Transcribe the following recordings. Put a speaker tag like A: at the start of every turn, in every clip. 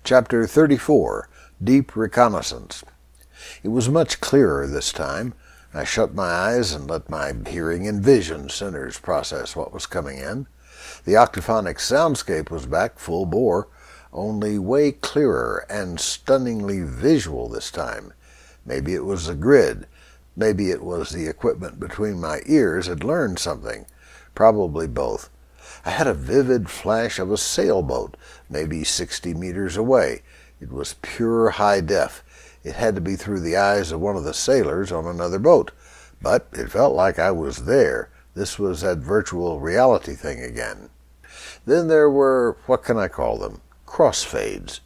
A: Chapter 34, Deep Reconnaissance. It was much clearer this time. I shut my eyes and let my hearing and vision centers process what was coming in. The octophonic soundscape was back full bore, only way clearer and stunningly visual this time. Maybe it was the grid. Maybe it was the equipment between my ears had learned something. Probably both. I had a vivid flash of a sailboat, maybe 60 meters away. It was pure high def. It had to be through the eyes of one of the sailors on another boat. But it felt like I was there. This was that virtual reality thing again. Then there were, what can I call them? Crossfades.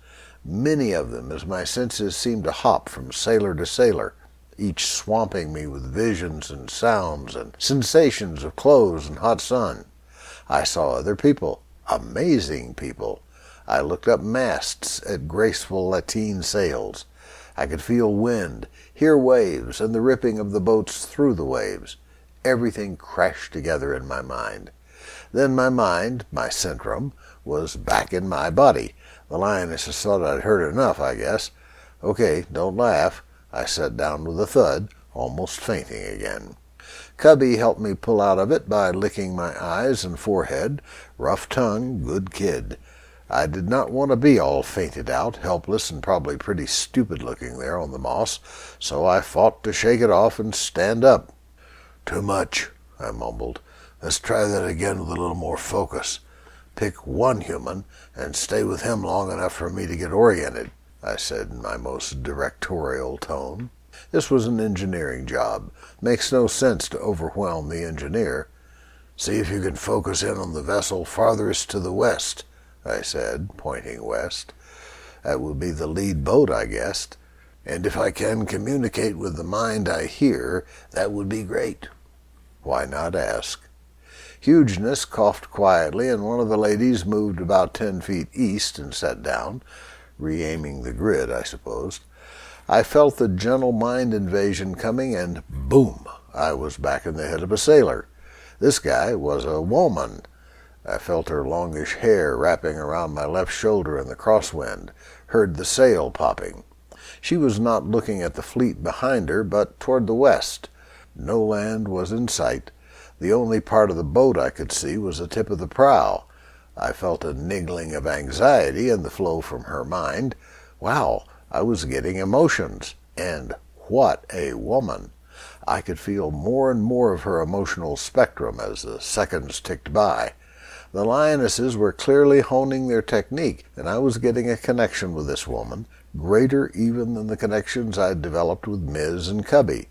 A: Many of them, as my senses seemed to hop from sailor to sailor, each swamping me with visions and sounds and sensations of clothes and hot sun. I saw other people, amazing people. I looked up masts at graceful lateen sails. I could feel wind, hear waves, and the ripping of the boats through the waves. Everything crashed together in my mind. Then my mind, my centrum, was back in my body. The lionesses thought I'd heard enough, I guess. Okay, don't laugh. I sat down with a thud, almost fainting again. Cubby helped me pull out of it by licking my eyes and forehead. Rough tongue, good kid. I did not want to be all fainted out, helpless and probably pretty stupid looking there on the moss, so I fought to shake it off and stand up. "Too much," I mumbled. "Let's try that again with a little more focus. Pick one human and stay with him long enough for me to get oriented," I said in my most directorial tone. This was an engineering job. Makes no sense to overwhelm the engineer. "See if you can focus in on the vessel farthest to the west," I said, pointing west. That would be the lead boat, I guessed. "And if I can communicate with the mind I hear, that would be great." Why not ask? Hugeness coughed quietly, and one of the ladies moved about 10 feet east and sat down, re-aiming the grid, I supposed. I felt the gentle mind invasion coming, and boom, I was back in the head of a sailor. This guy was a woman. I felt her longish hair wrapping around my left shoulder in the crosswind, heard the sail popping. She was not looking at the fleet behind her, but toward the west. No land was in sight. The only part of the boat I could see was the tip of the prow. I felt a niggling of anxiety in the flow from her mind. Wow, I was getting emotions. And what a woman! I could feel more and more of her emotional spectrum as the seconds ticked by. The lionesses were clearly honing their technique, and I was getting a connection with this woman, greater even than the connections I'd developed with MIZ and Cubby.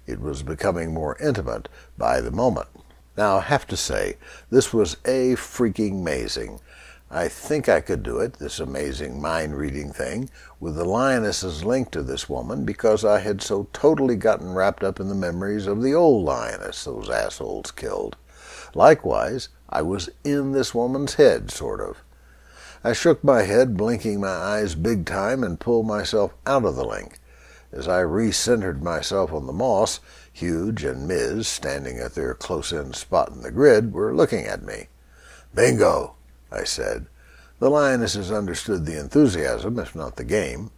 A: It was becoming more intimate by the moment. Now, I have to say, this was freaking amazing. I think I could do it, this amazing mind-reading thing, with the lionesses linked to this woman, because I had so totally gotten wrapped up in the memories of the old lioness those assholes killed. Likewise, I was in this woman's head, sort of. I shook my head, blinking my eyes big time, and pulled myself out of the link. As I re-centered myself on the moss, Huge and MIZ, standing at their close-in spot in the grid, were looking at me. "Bingo," I said. The lionesses understood the enthusiasm, if not the game.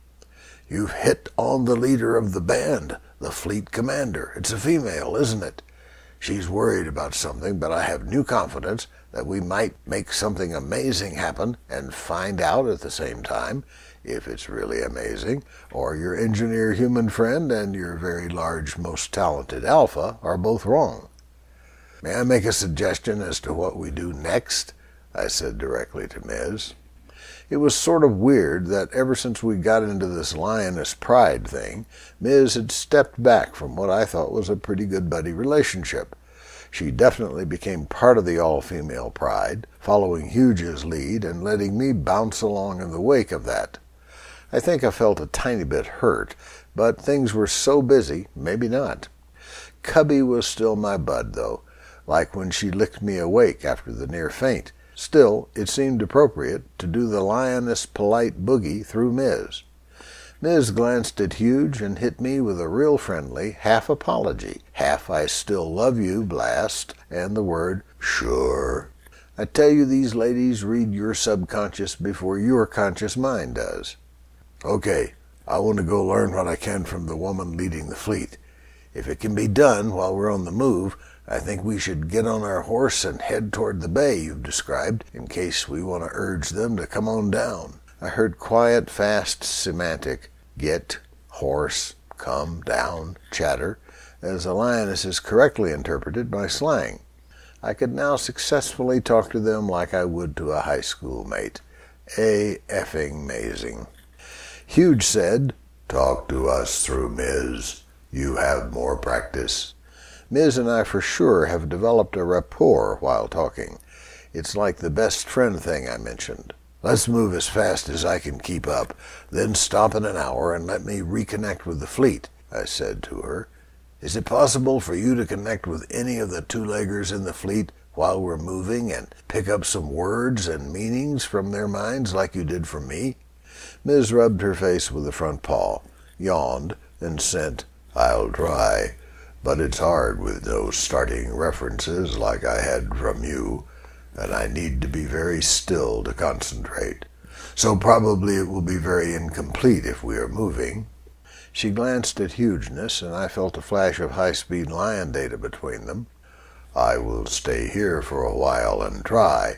A: "You've hit on the leader of the band, the fleet commander. It's a female, isn't it? She's worried about something, but I have new confidence that we might make something amazing happen and find out at the same time if it's really amazing, or your engineer human friend and your very large, most talented alpha are both wrong. May I make a suggestion as to what we do next?" I said directly to MIZ. It was sort of weird that ever since we got into this lioness pride thing, MIZ had stepped back from what I thought was a pretty good buddy relationship. She definitely became part of the all-female pride, following Huge's lead and letting me bounce along in the wake of that. I think I felt a tiny bit hurt, but things were so busy, maybe not. Cubby was still my bud, though, like when she licked me awake after the near faint. Still, it seemed appropriate to do the lioness polite boogie through MIZ. MIZ glanced at Huge and hit me with a real friendly half apology, half "I still love you" blast, and the word "sure." I tell you, these ladies read your subconscious before your conscious mind does. Okay, I want to go learn what I can from the woman leading the fleet. If it can be done while we're on the move, I think we should get on our horse and head toward the bay you've described, in case we want to urge them to come on down." I heard quiet, fast semantic get, horse, come, down, chatter, as the lionesses correctly interpreted my slang. I could now successfully talk to them like I would to a high school mate. Effing amazing. Huge said, "Talk to us through MIZ. You have more practice." MIZ and I for sure have developed a rapport while talking. It's like the best friend thing I mentioned. "Let's move as fast as I can keep up, then stop in an hour and let me reconnect with the fleet," I said to her. "Is it possible for you to connect with any of the two-leggers in the fleet while we're moving and pick up some words and meanings from their minds like you did from me?" MIZ rubbed her face with a front paw, yawned, and sent, "I'll try, but it's hard with no starting references like I had from you, and I need to be very still to concentrate. So probably it will be very incomplete if we are moving." She glanced at Hugeness, and I felt a flash of high-speed lion data between them. "I will stay here for a while and try.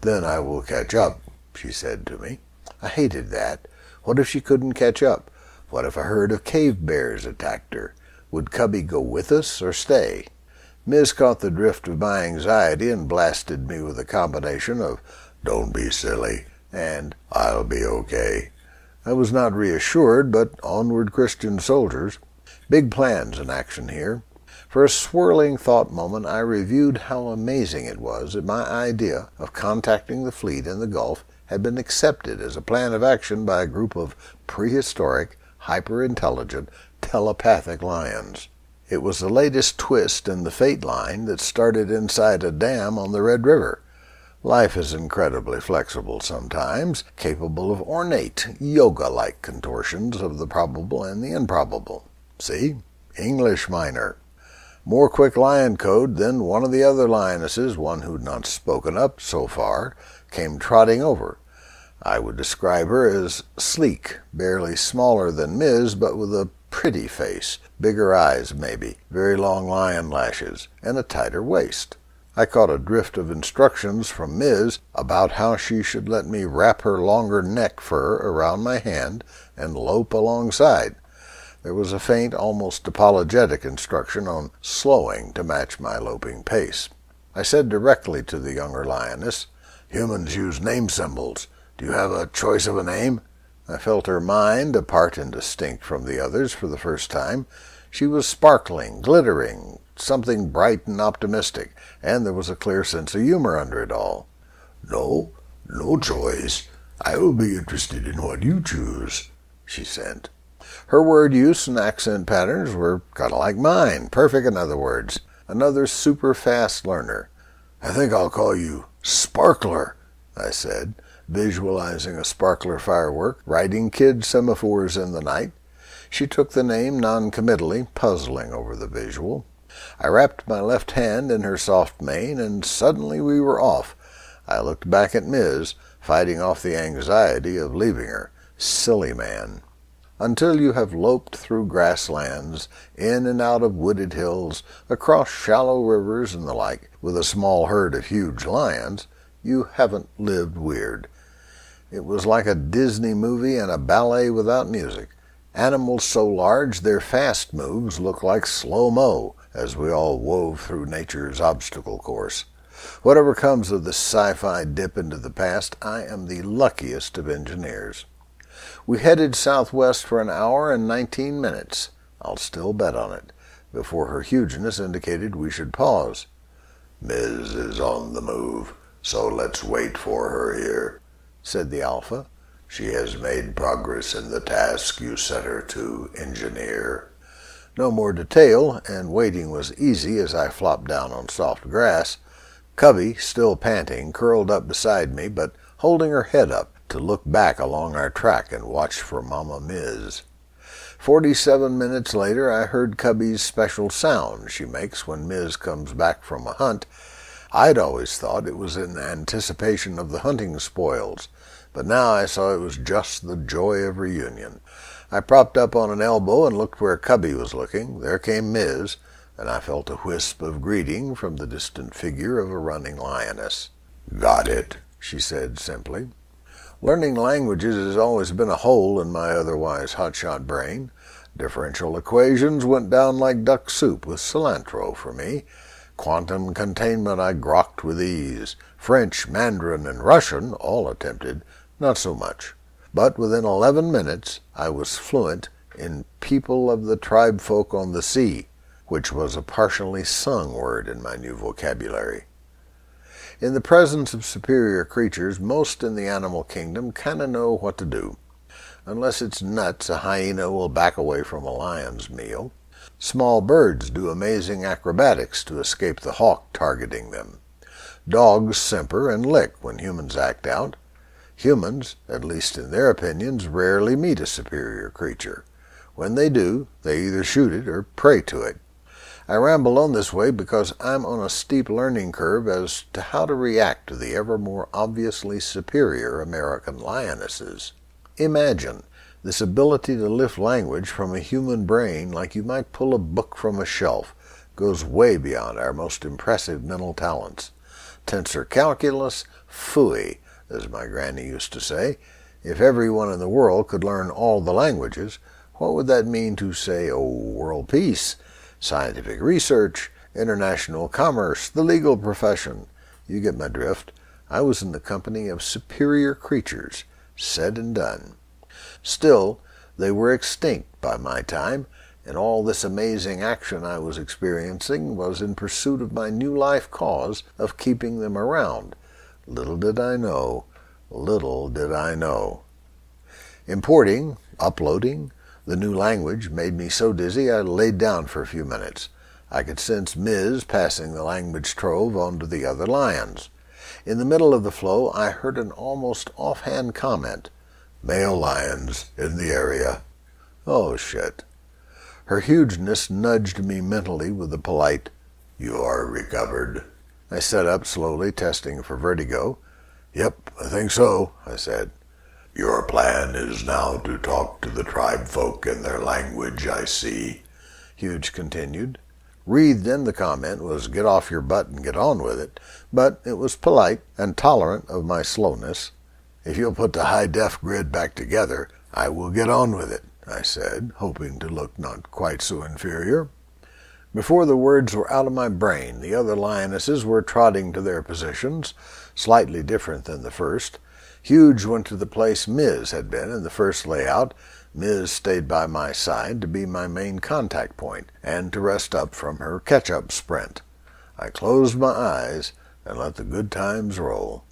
A: Then I will catch up," she said to me. I hated that. What if she couldn't catch up? What if a herd of cave bears attacked her? Would Cubby go with us or stay? MIZ caught the drift of my anxiety and blasted me with a combination of "Don't be silly" and "I'll be okay." I was not reassured, but onward Christian soldiers. Big plans in action here. For a swirling thought moment, I reviewed how amazing it was that my idea of contacting the fleet in the Gulf had been accepted as a plan of action by a group of prehistoric, hyper-intelligent, telepathic lions. It was the latest twist in the fate line that started inside a dam on the Red River. Life is incredibly flexible sometimes, capable of ornate, yoga-like contortions of the probable and the improbable. See? English minor. More quick lion code than one of the other lionesses, one who'd not spoken up so far, came trotting over. I would describe her as sleek, barely smaller than MIZ, but with a pretty face, bigger eyes maybe, very long lion lashes, and a tighter waist. I caught a drift of instructions from MIZ about how she should let me wrap her longer neck fur around my hand and lope alongside. There was a faint, almost apologetic instruction on slowing to match my loping pace. I said directly to the younger lioness, "Humans use name symbols. Do you have a choice of a name?" I felt her mind, apart and distinct from the others for the first time. She was sparkling, glittering, something bright and optimistic, and there was a clear sense of humor under it all. No choice. I will be interested in what you choose," she said. Her word use and accent patterns were kind of like mine. Perfect, in other words. Another super-fast learner. "I think I'll call you Sparkler," I said, visualizing a sparkler firework, riding kid semaphores in the night. She took the name non-committally, puzzling over the visual. I wrapped my left hand in her soft mane, and suddenly we were off. I looked back at MIZ, fighting off the anxiety of leaving her. Silly man. Until you have loped through grasslands, in and out of wooded hills, across shallow rivers and the like, with a small herd of huge lions, you haven't lived weird. It was like a Disney movie and a ballet without music. Animals so large their fast moves look like slow-mo as we all wove through nature's obstacle course. Whatever comes of this sci-fi dip into the past, I am the luckiest of engineers. We headed southwest for an hour and 19 minutes. I'll still bet on it. Before her hugeness indicated we should pause. "MIZ is on the move, so let's wait for her here," said the Alpha. "She has made progress in the task you set her to, engineer." No more detail, and waiting was easy as I flopped down on soft grass. Cubby, still panting, curled up beside me, but holding her head up to look back along our track and watch for Mama MIZ. 47 minutes later, I heard Cubby's special sound she makes when MIZ comes back from a hunt. I'd always thought it was in anticipation of the hunting spoils. but now I saw it was just the joy of reunion. I propped up on an elbow and looked where Cubby was looking. There came MIZ, and I felt a wisp of greeting from the distant figure of a running lioness. "Got it," she said simply. Learning languages has always been a hole in my otherwise hotshot brain. Differential equations went down like duck soup with cilantro for me. Quantum containment I grokked with ease. French, Mandarin, and Russian, all attempted, not so much. But within 11 minutes I was fluent in people of the TribeFolk on the sea, which was a partially sung word in my new vocabulary. In the presence of superior creatures, most in the animal kingdom kinda know what to do. Unless it's nuts, a hyena will back away from a lion's meal. Small birds do amazing acrobatics to escape the hawk targeting them. Dogs simper and lick when humans act out. Humans, at least in their opinions, rarely meet a superior creature. When they do, they either shoot it or pray to it. I ramble on this way because I'm on a steep learning curve as to how to react to the ever more obviously superior American lionesses. Imagine this ability to lift language from a human brain like you might pull a book from a shelf goes way beyond our most impressive mental talents. Tensor calculus, phooey, as my granny used to say. If everyone in the world could learn all the languages, what would that mean to, say, world peace, scientific research, international commerce, the legal profession? You get my drift. I was in the company of superior creatures, said and done. Still, they were extinct by my time, and all this amazing action I was experiencing was in pursuit of my new life cause of keeping them around. Little did I know. Importing, uploading, the new language made me so dizzy I laid down for a few minutes. I could sense MIZ passing the language trove on to the other lions. In the middle of the flow, I heard an almost offhand comment. "Male lions in the area." Oh, shit. Her hugeness nudged me mentally with a polite, "You are recovered." I sat up slowly, testing for vertigo. "Yep, I think so," I said. "Your plan is now to talk to the TribeFolk in their language, I see," Huge continued. Wreathed in the comment was "get off your butt and get on with it," but it was polite and tolerant of my slowness. "If you'll put the high-def grid back together, I will get on with it," I said, hoping to look not quite so inferior. Before the words were out of my brain, the other lionesses were trotting to their positions, slightly different than the first. Huge went to the place MIZ had been in the first layout. MIZ stayed by my side to be my main contact point and to rest up from her catch-up sprint. I closed my eyes and let the good times roll.